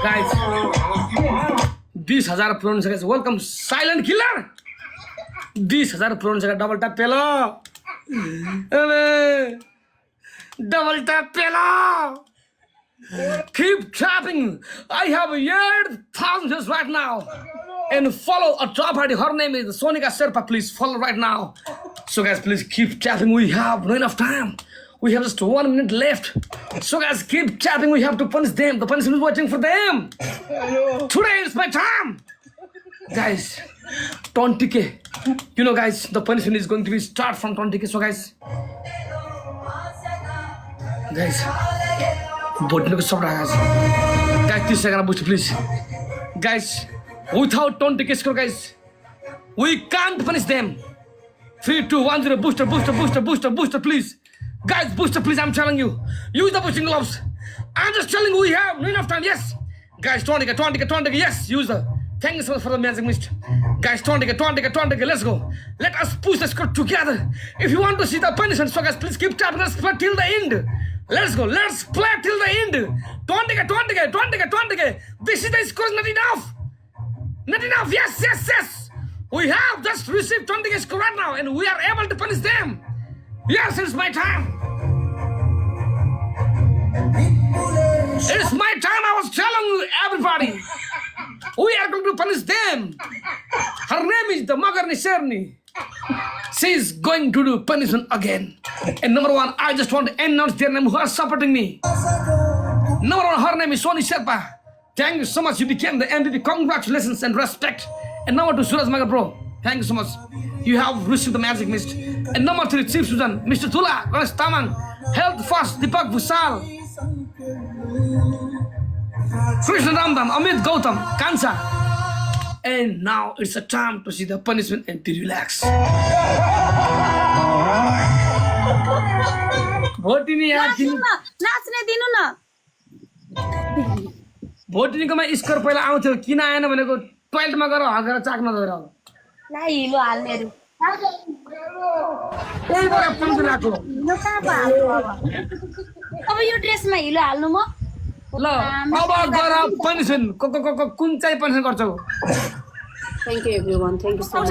Guys, 20,000 पुऱ्याउनु सकेछ welcome silent killer 20,000 पुऱ्याउनु सकेछ डबल ट्याप पेलो डबल ट्याप पेलो keep tapping I have 8,000 views right now and follow a top party her name is Sonika Sherpa please follow right now so guys please keep tapping we have no enough time we have just 1 minute left so guys keep tapping we have to punish them the punishment is waiting for them today is my time guys 20k you know guys the punishment is going to be start from 20k so guys Botnik सब रहा है guys 30 seconds boost please guys without 20k score guys we can't punish them 3 2 1 0 booster please guys booster please I'm telling you use the boosting gloves I'm just telling you we have no enough time yes guys 20k yes use the thank you so much for the magic mist guys 20k let's go let us push the score together if you want to see the punishment so guys please keep tapping let's play till the end let's go let's play till the end 20k this is the score not enough yes we have just received 20k score right now and we are able to punish them yes it's my time it's my time I was telling you everybody we are going to punish them her name is the Magarni Sherni she is going to do punishment again and number one I just want to announce their name who are supporting me number one her name is Soni Sherpa thank you so much you became the MVP congratulations and respect and number two Suraj Magar bro thank you so much you have received the magic mist and number three Chief Susan Mr. Tula Ganesh Tamang Health Fast Deepak Vishal Krishna Ramdam Amit Gautam Kansa and now it's a time to see the punishment and to relax भोटिनी नाच्ने दिनु न भोटिनीकोमा score पहिला आउँथ्यो किन आएन भनेको टोयलेटमा गएर हगेर चाक्न गएर ला हिलो हाल्नेहरु त्यहीबाट पन्जु राख्यो हिलो कहाँ पो हाल्नु अब यो ड्रेसमा हिलो हाल्नु म ल अब गर पनिसमेन्ट कुन चाहिँ पनिसमेन्ट गर्छौ thank you everyone thank you so much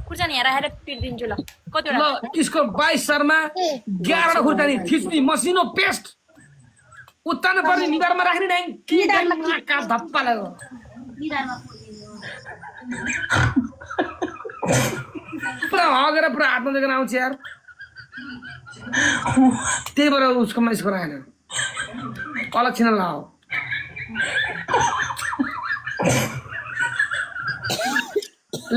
खुर्सानी हेरा हेरा पिट दिन्छु ल कतिवटा ल स्कोर 22 शर्मा 11 खुर्सानी खिच्नी मसिनो पेस्ट उत्तान पर्ने निधारमा राख्ने ड्याङ कि ड्याङमा का धप्पा लाग्यो निधारमा पुरा हगेर पुरा हातमा देखेर आउँछ यार त्यही भएर उसको स्कोर आएन अलग छिन लाओ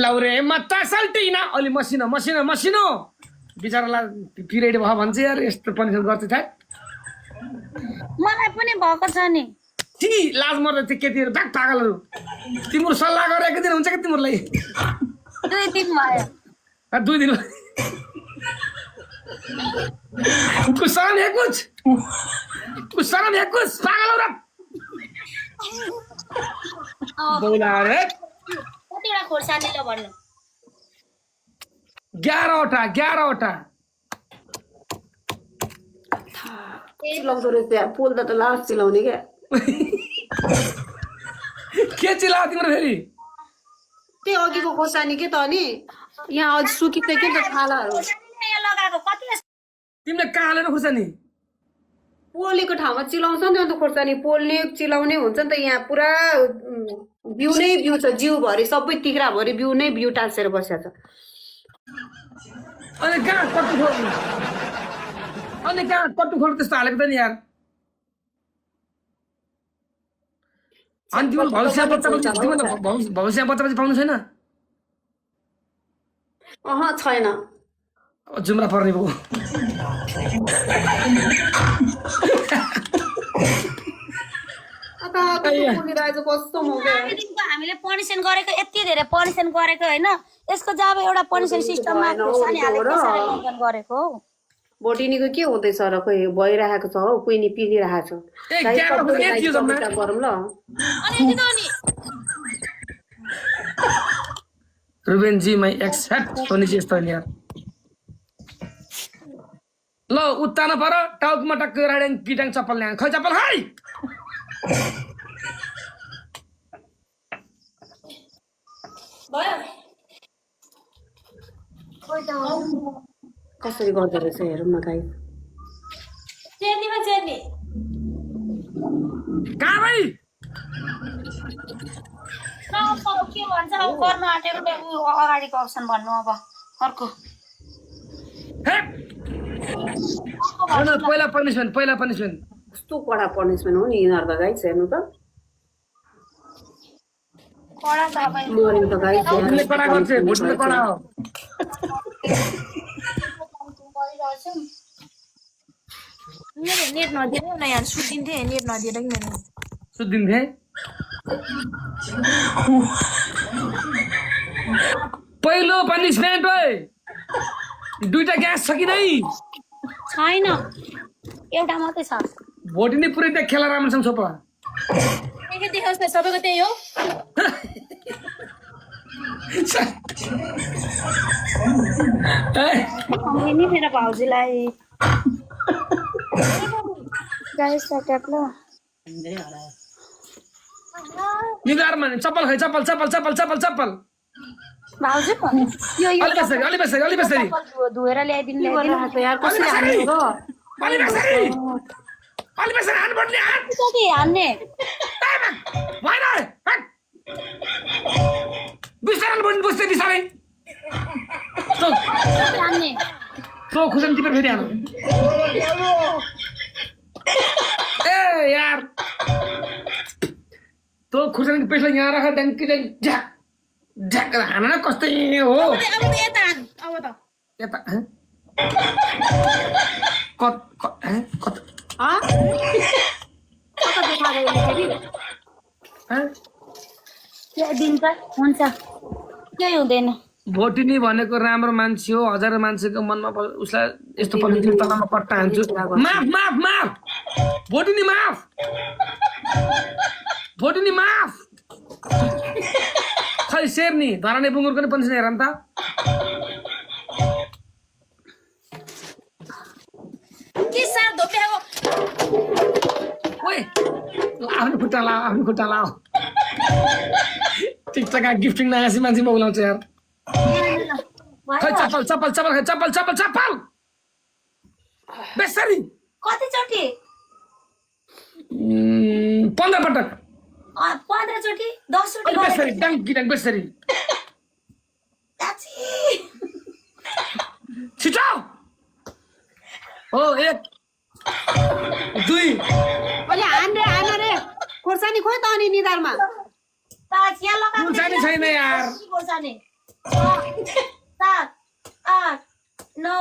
लौरे मत्ता सल्टिना अलि मसिनो बिचारालाई पिरियड भयो भन्छ यार यस्तो पनिसमेन्ट गर्छ थाहा मलाई पनि भएको छ नि ती लाज मर्दै त्यो केटीहरू ब्याक पागलहरू तिम्रो सल्लाह गरेर एक दिन हुन्छ कि तिमीहरूलाई 2 दिन भयो 2 दिन कुछ पागल बोला रे कतिवटा खोर्सानी ल भन्नु 11वटा चिलाउँदो रहेछ यार पोल त लास्ट चिलाउने क्या के चिल्लायो तिम्रो फेरि त्यही अघिको खोर्सानी के त नि यहाँ अझ सुकिँदै के त छालाहरू यहाँ लगाएको कति तिमीले कहाँ हालेर खुर्सानी पोलेको ठाउँमा चिलाउँछ नि अन्त खोर्सानी पोल्ने चिलाउने हुन्छ नि त यहाँ पुरा बिउ नै बिउ छ जिउभरि सबै तिग्राभरि बिउ नै बिउ टाँसेर बसेको छ अनि कहाँ कट्टु खोल त्यस्तो हालेको त नि यार अनि तिम्रो भविष्य बच्चा पाउनु छैन छैन जुम्रा पर्ने भयो हामीले पनिसमेन्ट गरेको यति धेरै पनिसमेन्ट गरेको हैन यसको जब एउटा पनिसमेन्ट सिस्टममा खोर्सानी हालेको गरेको हो भोटिनीको के हुँदैछ र खोइ भइरहेको छ हौ कुइनी पिनिरहेको छ गरौँ ल रुबेन जी माई एक्सेप्ट पनि यस्तो नि यार ल उत्तानो पर टाउकोमा टक्क राड्याङ किटाङ चप्पल ल्याङ खै चप्पल खै कसरी गर्दो रहेछ हेरौँ न गाई चेर्नीमा चेर्नी कहाँ भाइ के भन्छ अब गर्न आँटेको अगाडिको अप्सन भन्नु अब अर्को पहिला पनिसमेन्ट कस्तो कडा पनिसमेन्ट हो नि यिनीहरू त गाई हेर्नु त कडा त अब मर्यो त गाई भोटले कडा गर्छ भोटले कडा हो मेरो नेट नदिएर न यहाँ सुतिन्थे नेट नदिएर कि मेरो सुत्दिन्थे पहिलो पनिसमेन्ट ओइ दुईटा ग्यास छ कि नै छैन एउटा मात्रै छ भोटिनी पुरै त्यहाँ खेला राम्रोसँग छोप के देखाउँछ सबैको त्यही हो नि मेरो भाउजूलाई गाइस सकेट ल निधारमा चप्पल खै चप्पल भाउजू यो अलि बेसरी धोएर ल्याइदिनु यार कसरी हान्नु र कति हान्ने बिस्तारै हान्ने तो खुसन टिपेर फेरि हानु ए यार तो खुर्सानी पेसलाई यहाँ राख ड्याङ्की झ्याक झ्याक हान न कस्तै हो यता कता दिन्छ हुन्छ केही हुँदैन भोटिनी भनेको राम्रो मान्छे हो हजारौँ मान्छेको मनमा उसलाई यस्तो परिस्थिति तलमा कट्टा हान्छु माफ भोटिनी माफ खै शेर्नी धराने बुङ्गुरको नि पेन्सन हेर नि त के सार धोप्याको ओए आफ्नो खुट्टा लाओ टिकटकमा गिफ्टिङ नआसी मान्छे बोलाउँछ यार खै चप्पल बेसरी कतिचोटि 15 पटक 15 चोटि 10 चोटि बेसरी डाङ्की बेसरी छिटो हो 1 2 अहिले हान रे खोर्सानी खोइ त अनि निधारमा खुर्सानी छैन यार खोर्सानी 7 8 9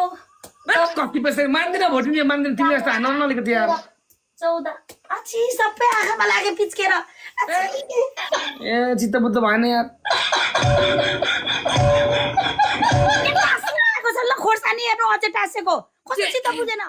कति बेसरी मान्दिन भोटिनी मान्दिन तिमी जस्तो हान्न नलिकति यार 14 आछि सबै आँखामा लाग्यो पिच्केर ए चित्त बुद्ध भएन यार खोर्सानी हेर्नु अझै टाँसेको कसरी चित्त बुझेन